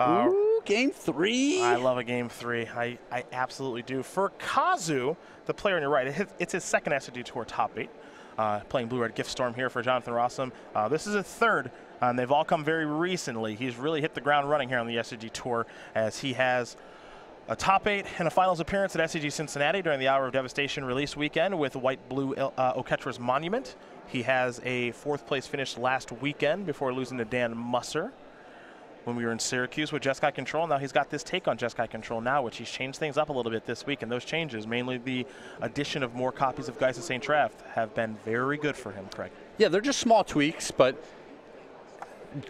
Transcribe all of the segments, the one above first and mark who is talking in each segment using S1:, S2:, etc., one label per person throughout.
S1: Ooh, game 3.
S2: I love a game 3. I absolutely do. For Kazu, the player on your right, it's his second SCG Tour top 8. Playing Blue-Red Gift Storm here for Jonathan Rosum. This is his third, and they've all come very recently. He's really hit the ground running here on the SCG Tour, as he has a top 8 and a finals appearance at SCG Cincinnati during the Hour of Devastation release weekend with White-Blue Oketra's Monument. He has a 4th place finish last weekend before losing to Dan Musser when we were in Syracuse with Jeskai Control. Now he's got this take on Jeskai Control now, which he's changed things up a little bit this week, and those changes, mainly the addition of more copies of Geist of St. Traft, have been very good for him, Craig.
S1: Yeah, they're just small tweaks, but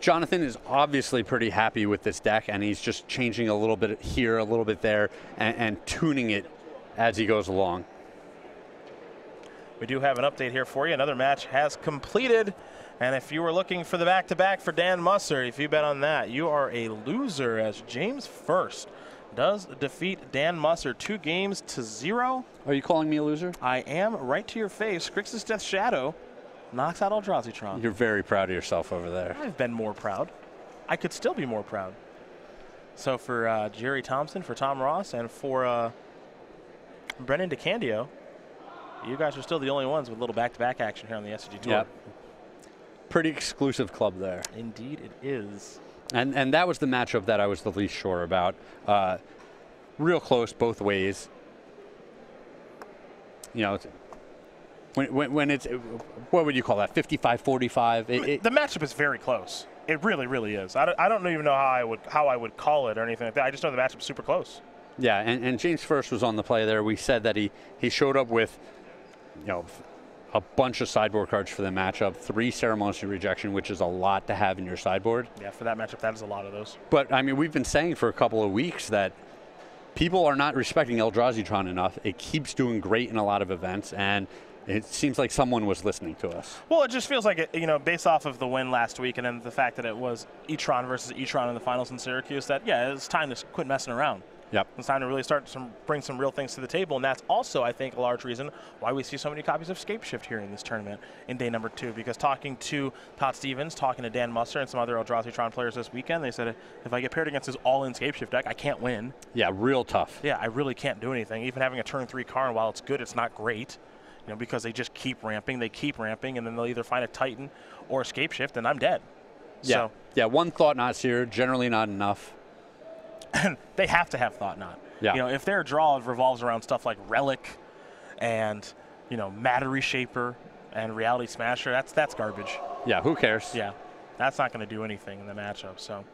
S1: Jonathan is obviously pretty happy with this deck, and he's just changing a little bit here, a little bit there, and tuning it as he goes along.
S2: We do have an update here for you. Another match has completed. And if you were looking for the back-to-back for Dan Musser, if you bet on that, you are a loser, as James First does defeat Dan Musser 2-0.
S1: Are you calling me a loser?
S2: I am, right to your face. Grixis Death Shadow knocks out Eldrazi-tron.
S1: You're very proud of yourself over there.
S2: I've been more proud. I could still be more proud. So for Jerry Thompson, for Tom Ross, and for Brennan DeCandio, you guys are still the only ones with a little back-to-back action here on the SCG Tour.
S1: Yep. Pretty exclusive club there.
S2: Indeed it is.
S1: And that was the matchup that I was the least sure about. Real close both ways. You know, when it's, what would you call that, 55-45?
S2: The matchup is very close. It really, really is. I don't even know how I would call it or anything like that. I just know the matchup's super close.
S1: Yeah, and James First was on the play there. We said that he showed up with, you know, a bunch of sideboard cards for the matchup, 3 Ceremonial Rejection, which is a lot to have in your sideboard.
S2: Yeah, for that matchup, that is a lot of those.
S1: But, I mean, we've been saying for a couple of weeks that people are not respecting Eldrazi-tron enough. It keeps doing great in a lot of events, and it seems like someone was listening to us.
S2: Well, it just feels like, it, you know, based off of the win last week and then the fact that it was E-Tron versus E-Tron in the finals in Syracuse, that, yeah, it's time to quit messing around.
S1: Yep.
S2: It's time to really start to bring some real things to the table, and that's also, I think, a large reason why we see so many copies of Scapeshift here in this tournament in day number 2, because talking to Todd Stevens, talking to Dan Musser and some other Eldrazi-Tron players this weekend, they said, if I get paired against this all-in Scapeshift deck, I can't win.
S1: Yeah, real tough.
S2: Yeah, I really can't do anything. Even having a turn 3 Karn, while it's good, it's not great, you know, because they just keep ramping, and then they'll either find a Titan or a Scapeshift, and I'm dead.
S1: Yeah,
S2: so,
S1: yeah, one Thought-Knot Seer, generally not enough.
S2: And they have to have Thought-Knot.
S1: Yeah.
S2: You know, if their draw revolves around stuff like Relic and, you know, Matter Reshaper and Reality Smasher, that's garbage.
S1: Yeah, who cares?
S2: Yeah, that's not going to do anything in the matchup. So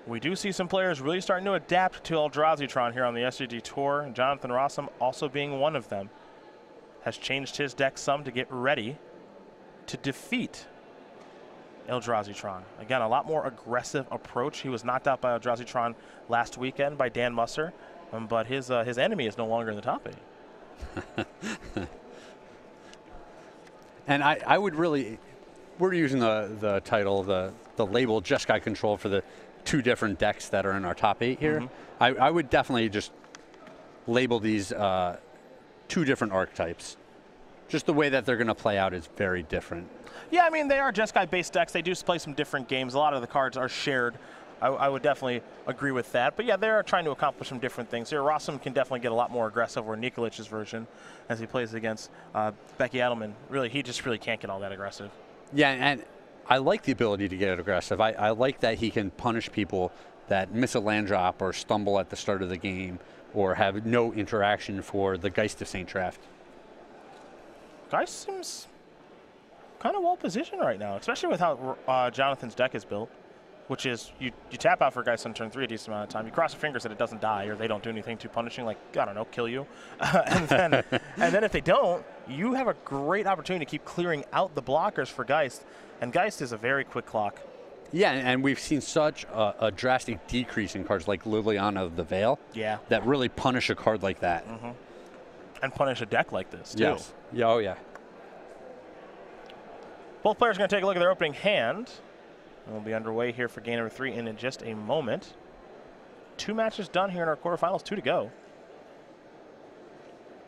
S2: we do see some players really starting to adapt to Eldrazi-Tron here on the SCG Tour. And Jonathan Rossum also being one of them, has changed his deck some to get ready to defeat Eldrazi-Tron. Again, a lot more aggressive approach. He was knocked out by Eldrazi-Tron last weekend by Dan Musser, but his enemy is no longer in the top 8.
S1: And I would really, we're using the title, the label Jeskai Control for the 2 different decks that are in our top 8 here. Mm-hmm. I would definitely just label these 2 different archetypes. Just the way that they're going to play out is very different.
S2: Yeah, I mean, they are Jeskai-based decks. They do play some different games. A lot of the cards are shared. I would definitely agree with that. But, yeah, they are trying to accomplish some different things here. Rossum can definitely get a lot more aggressive, or Nikolich's version, as he plays against Becky Edelman. Really, he just really can't get all that aggressive.
S1: Yeah, and I like the ability to get aggressive. I like that he can punish people that miss a land drop or stumble at the start of the game or have no interaction for the Geist of St. Traft.
S2: Geist seems kind of well positioned right now, especially with how Jonathan's deck is built, which is you tap out for Geist on turn 3 a decent amount of time. You cross your fingers that it doesn't die or they don't do anything too punishing, like, I don't know, kill you. and then if they don't, you have a great opportunity to keep clearing out the blockers for Geist. And Geist is a very quick clock.
S1: Yeah, and we've seen such a drastic decrease in cards like Liliana of the Veil.
S2: Yeah.
S1: That really punish a card like that.
S2: Mm-hmm. And punish a deck like this, too.
S1: Yes. Yeah, oh, yeah.
S2: Both players are going to take a look at their opening hand. We'll be underway here for game number 3 in just a moment. 2 matches done here in our quarterfinals, 2 to go.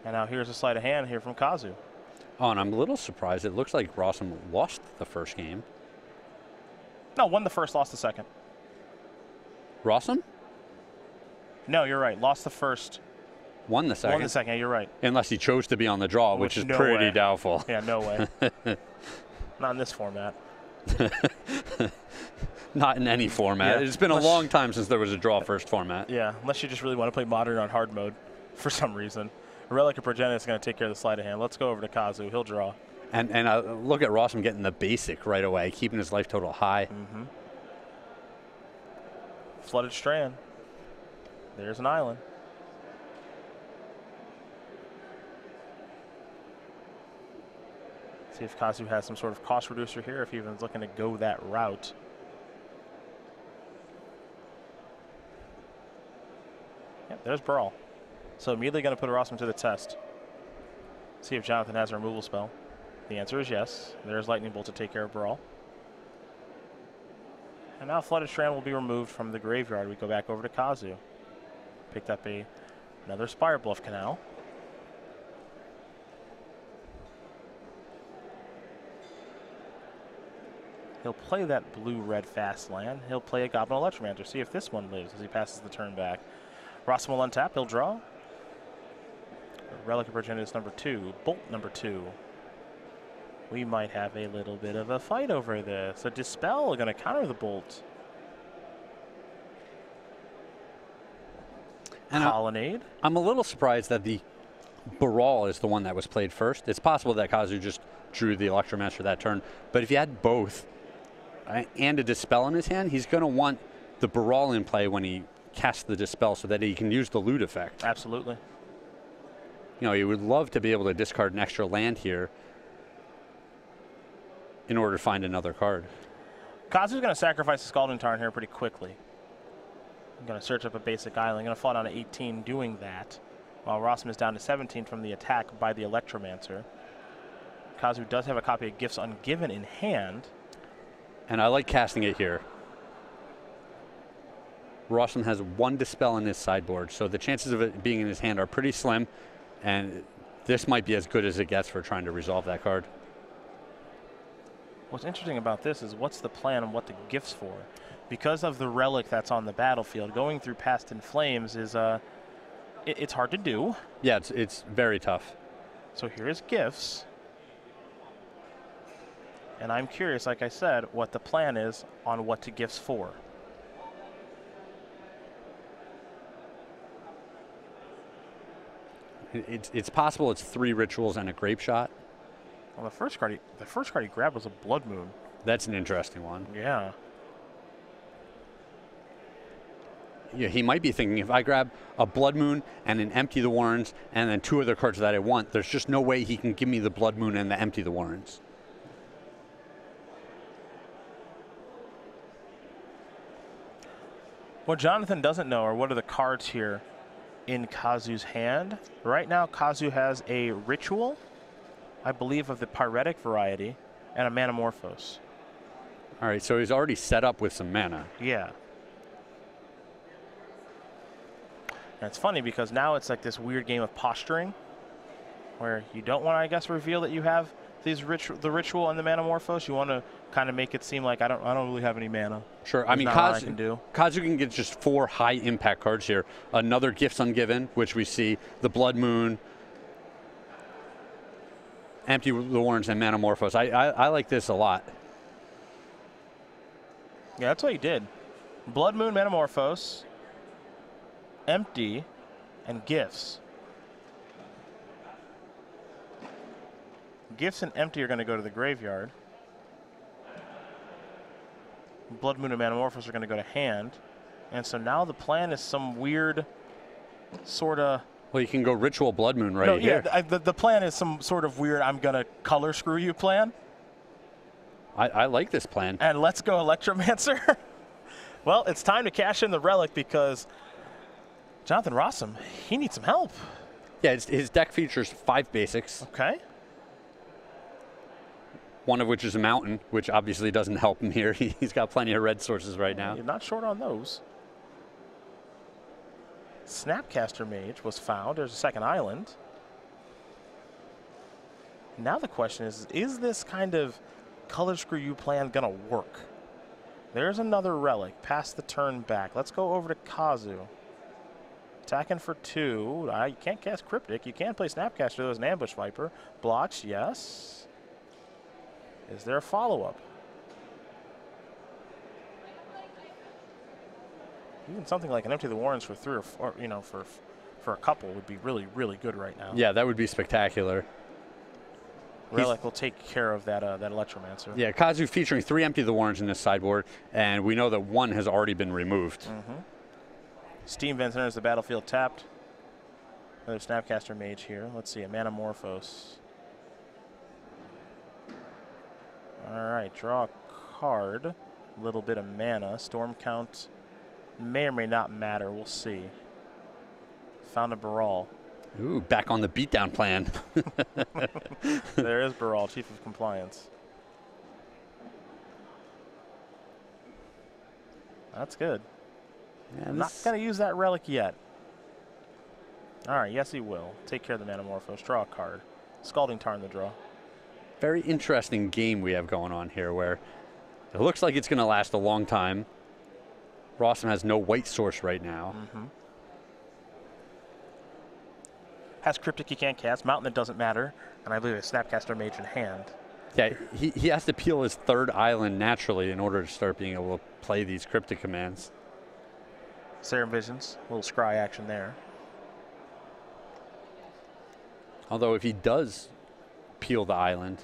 S2: And now here's a sleight of hand here from Kazu.
S1: Oh, and I'm a little surprised. It looks like Rosum lost the first game.
S2: No, won the first, lost the second.
S1: Rosum?
S2: No, you're right. Lost the first.
S1: Won the second.
S2: Won the second, yeah, you're right.
S1: Unless he chose to be on the draw, which is
S2: no
S1: pretty
S2: way.
S1: doubtful.
S2: Yeah, no way. Not in this format.
S1: Not in any format.
S2: Yeah.
S1: It's been a long time since there was a draw first format.
S2: Yeah, unless you just really want to play Modern on hard mode for some reason. Relic of Progenitus is going to take care of the sleight of hand. Let's go over to Kazi. He'll draw.
S1: And look at Rosum getting the basic right away, keeping his life total high.
S2: Flooded Strand. There's an island. See if Kazu has some sort of cost reducer here, if he even is looking to go that route. Yep, there's Brawl. So immediately going to put Rosum to the test. See if Jonathan has a removal spell. The answer is yes. There's Lightning Bolt to take care of Brawl. And now Flooded Strand will be removed from the graveyard. We go back over to Kazu. Picked up another Spire Bluff Canal. He'll play that blue-red fast land. He'll play a Goblin Electromancer. See if this one lives as he passes the turn back. Rosum will untap. He'll draw. Relic of Progenitus number 2. Bolt number 2. We might have a little bit of a fight over this. A Dispel going to counter the Bolt. And Colonnade.
S1: I'm a little surprised that the Baral is the one that was played first. It's possible that Kazu just drew the Electromancer that turn. But if you had both and a Dispel in his hand, he's going to want the Baral in play when he casts the Dispel so that he can use the loot effect.
S2: Absolutely.
S1: You know, he would love to be able to discard an extra land here in order to find another card.
S2: Kazu's going to sacrifice the Scalding Tarn here pretty quickly. I'm going to search up a basic island. Going to fall down to 18 doing that, while Rosum is down to 17 from the attack by the Electromancer. Kazu does have a copy of Gifts Ungiven in hand.
S1: And I like casting it here. Rosum has 1 Dispel in his sideboard, so the chances of it being in his hand are pretty slim, and this might be as good as it gets for trying to resolve that card.
S2: What's interesting about this is what's the plan and what the gifts for. Because of the relic that's on the battlefield, going through Past in Flames is it's hard to do.
S1: Yeah, it's very tough.
S2: So here is gifts. And I'm curious, like I said, what the plan is on what to gifts for.
S1: It's possible it's 3 rituals and a Grape Shot.
S2: Well, the first card he grabbed was a Blood Moon.
S1: That's an interesting one.
S2: Yeah.
S1: Yeah, he might be thinking, if I grab a Blood Moon and an Empty the Warrens and then 2 other cards that I want, there's just no way he can give me the Blood Moon and the Empty the Warrens.
S2: What Jonathan doesn't know are what are the cards here in Kazu's hand. Right now, Kazu has a Ritual, I believe of the Pyretic variety, and a Manamorphose.
S1: All right, so he's already set up with some mana.
S2: Yeah. And it's funny because now it's like this weird game of posturing where you don't want to, I guess, reveal that you have these the Ritual and the Manamorphose. You want to kind of make it seem like I don't really have any mana.
S1: Sure. I mean, Kazu can get just 4 high impact cards here. Another Gifts Ungiven, which we see, the Blood Moon, Empty the Warrens, and Manamorphose. I like this a lot.
S2: Yeah, that's what he did. Blood Moon, Manamorphose, Empty, and Gifts. Gifts and Empty are going to go to the graveyard. Blood Moon and Manamorphose are going to go to hand. And so now the plan is some weird sort of...
S1: Well, you can go Ritual Blood Moon right here.
S2: Yeah, the plan is some sort of weird, I'm going to color screw you plan.
S1: I like this plan.
S2: And let's go Electromancer. Well, it's time to cash in the Relic because Jonathan Rosum, he needs some help.
S1: Yeah, his deck features 5 basics.
S2: Okay.
S1: One of which is a Mountain, which obviously doesn't help him here. He's got plenty of red sources right now.
S2: You're not short on those. Snapcaster Mage was found. There's a second island. Now the question is this kind of color screw you plan going to work? There's another relic. Pass the turn back. Let's go over to Kazi. Attacking for 2. You can't cast Cryptic. You can play Snapcaster. There's an Ambush Viper. Blocks, yes. Is there a follow-up? Even something like an Empty the Warrens for 3 or 4, you know, for a couple would be really, really good right now.
S1: Yeah, that would be spectacular.
S2: Relic will take care of that that Electromancer.
S1: Yeah, Kazu featuring 3 Empty the Warrens in this sideboard, and we know that 1 has already been removed.
S2: Steam Vents enters the battlefield tapped. Another Snapcaster Mage here. Let's see, a Manamorphose. All right, draw a card. A little bit of mana. Storm count may or may not matter. We'll see. Found a Baral.
S1: Ooh, back on the beatdown plan.
S2: There is Baral, Chief of Compliance. That's good.
S1: Yeah,
S2: I'm not going to use that relic yet. All right, yes he will. Take care of the Manamorphose. Draw a card. Scalding Tarn the draw.
S1: Very interesting game we have going on here where it looks like it's going to last a long time. Rosum has no white source right now.
S2: Has Cryptic he can't cast. Mountain that doesn't matter. And I believe a Snapcaster Mage in hand.
S1: Yeah, he has to peel his 3rd island naturally in order to start being able to play these Cryptic commands.
S2: Serum Visions. A little scry action there.
S1: Although if he does peel the island,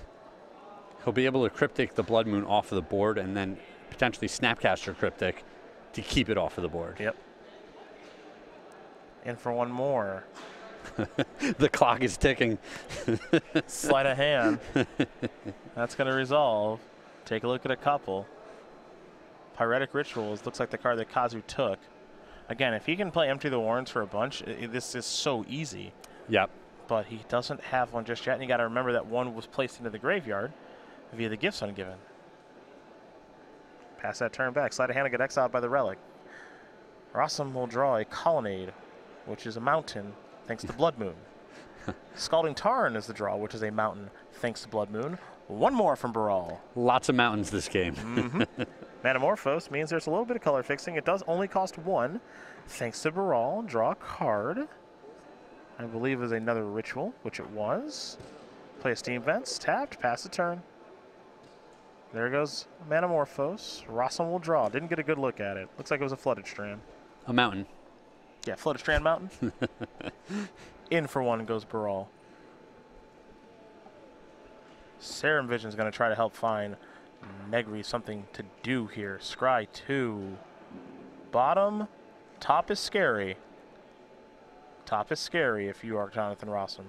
S1: he'll be able to Cryptic the Blood Moon off of the board and then potentially Snapcaster Cryptic to keep it off of the board.
S2: Yep. In for 1 more.
S1: The clock is ticking.
S2: Sleight of hand. That's going to resolve. Take a look at a couple. Pyretic Rituals looks like the card that Kazu took. Again, if he can play Empty the Warrens for a bunch, this is so easy.
S1: Yep.
S2: But he doesn't have one just yet, and you got to remember that 1 was placed into the graveyard via the Gifts Ungiven. Pass that turn back. Sleight of hand and get exiled by the relic. Rosum will draw a Colonnade, which is a mountain, thanks to Blood Moon. Scalding Tarn is the draw, which is a mountain, thanks to Blood Moon. 1 more from Baral.
S1: Lots of mountains this game.
S2: Manamorphose means there's a little bit of color fixing. It does only cost 1. Thanks to Baral, draw a card. I believe is another Ritual, which it was. Play a Steam Vents, tapped, pass the turn. There goes Manamorphose. Rosum will draw. Didn't get a good look at it. Looks like it was a Flooded Strand.
S1: A mountain.
S2: Yeah, Flooded Strand Mountain. In for 1 goes Baral. Serum Vision's going to try to help find Negri something to do here. Scry 2. Bottom. Top is scary. Top is scary if you are Jonathan Rosum.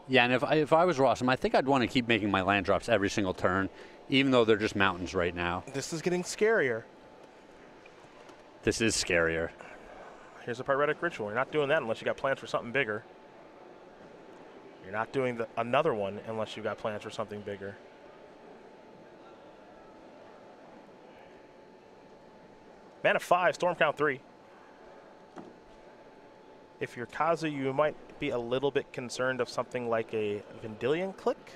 S1: Yeah, and if I was Rosum, I think I'd want to keep making my land drops every single turn, even though they're just mountains right now.
S2: This is getting scarier.
S1: This is scarier.
S2: Here's a Pyretic Ritual. You're not doing that unless you got plans for something bigger. You're not doing another one unless you've got plans for something bigger. Mana 5, Storm count 3. If you're Kazi, you might be a little bit concerned of something like a Vendilion Click.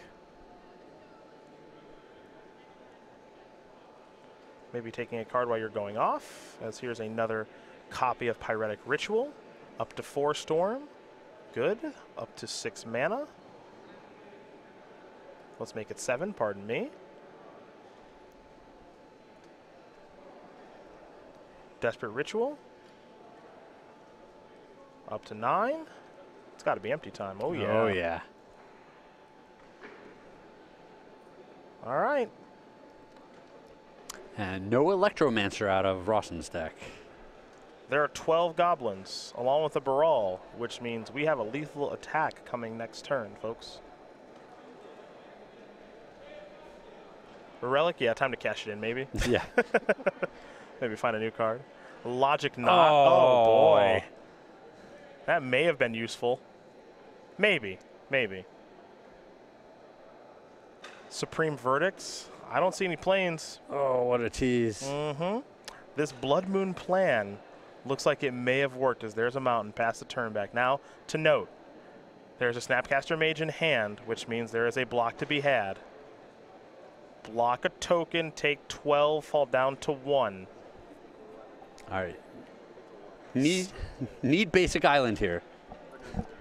S2: Maybe taking a card while you're going off, as here's another copy of Pyretic Ritual. Up to 4 Storm. Good. Up to 6 mana. Let's make it 7, pardon me. Desperate Ritual. Up to 9. It's got to be empty time. Oh, yeah.
S1: Oh, yeah.
S2: All right.
S1: And no Electromancer out of Rosum's deck.
S2: There are 12 goblins, along with a Baral, which means we have a lethal attack coming next turn, folks. A relic? Yeah, time to cash it in, maybe.
S1: Yeah.
S2: Maybe find a new card. Logic Knot. Oh, boy. That may have been useful. Maybe. Maybe. Supreme Verdicts. I don't see any planes.
S1: Oh, what a tease.
S2: Mm-hmm. This Blood Moon plan looks like it may have worked, as there's a mountain past the turn back. Now, to note, there's a Snapcaster Mage in hand, which means there is a block to be had. block a token, take 12, fall down to 1.
S1: All right. Need basic island here.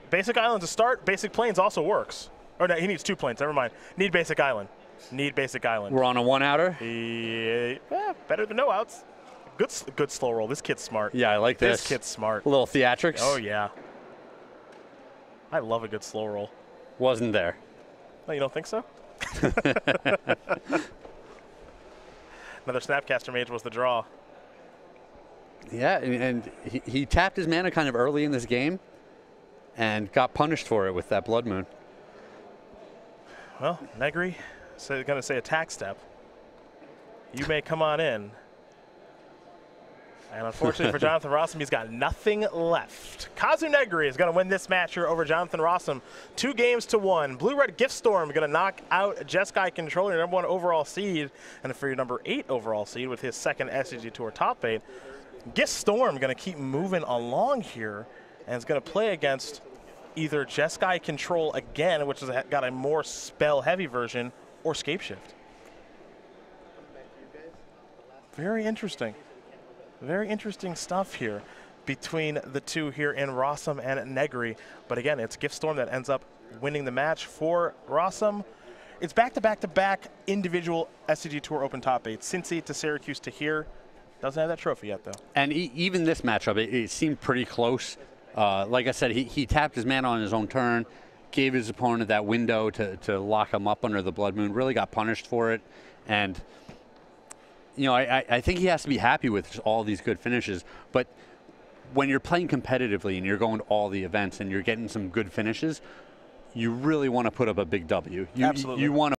S2: Basic island to start. Basic plains also works. Or no, he needs 2 plains. Never mind. Need basic island. Need basic island.
S1: We're on a 1-outer.
S2: Yeah, better than no outs. Good slow roll. This kid's smart.
S1: Yeah, I like this.
S2: This kid's smart.
S1: A little theatrics.
S2: Oh, yeah. I love a good slow roll.
S1: Wasn't there.
S2: Oh, you don't think so? Another Snapcaster Mage was the draw.
S1: Yeah, and he tapped his mana kind of early in this game and got punished for it with that Blood Moon.
S2: Well, Negri is going to say attack step. You may come on in. And unfortunately for Jonathan Rosum, he's got nothing left. Kazi Negri is going to win this match here over Jonathan Rosum. 2-1. Blue-Red Gift Storm going to knock out Jeskai Controller, your #1 overall seed, and for your #8 overall seed with his second SCG Tour top 8. Gift Storm going to keep moving along here and is going to play against either Jeskai Control again, which has got a more spell-heavy version, or Scapeshift. Very interesting. Very interesting stuff here between the two here in Rosum and Negri. But again, it's Gift Storm that ends up winning the match for Rosum. It's back-to-back-to-back individual SCG Tour Open top 8. Cincy to Syracuse to here. Doesn't have that trophy yet, though.
S1: And even this matchup, it seemed pretty close. Like I said, he tapped his mana on his own turn, gave his opponent that window to lock him up under the Blood Moon, really got punished for it. And you know, I think he has to be happy with just all these good finishes. But when you're playing competitively and you're going to all the events and you're getting some good finishes, you really want to put up a big W.
S2: Absolutely.
S1: You want to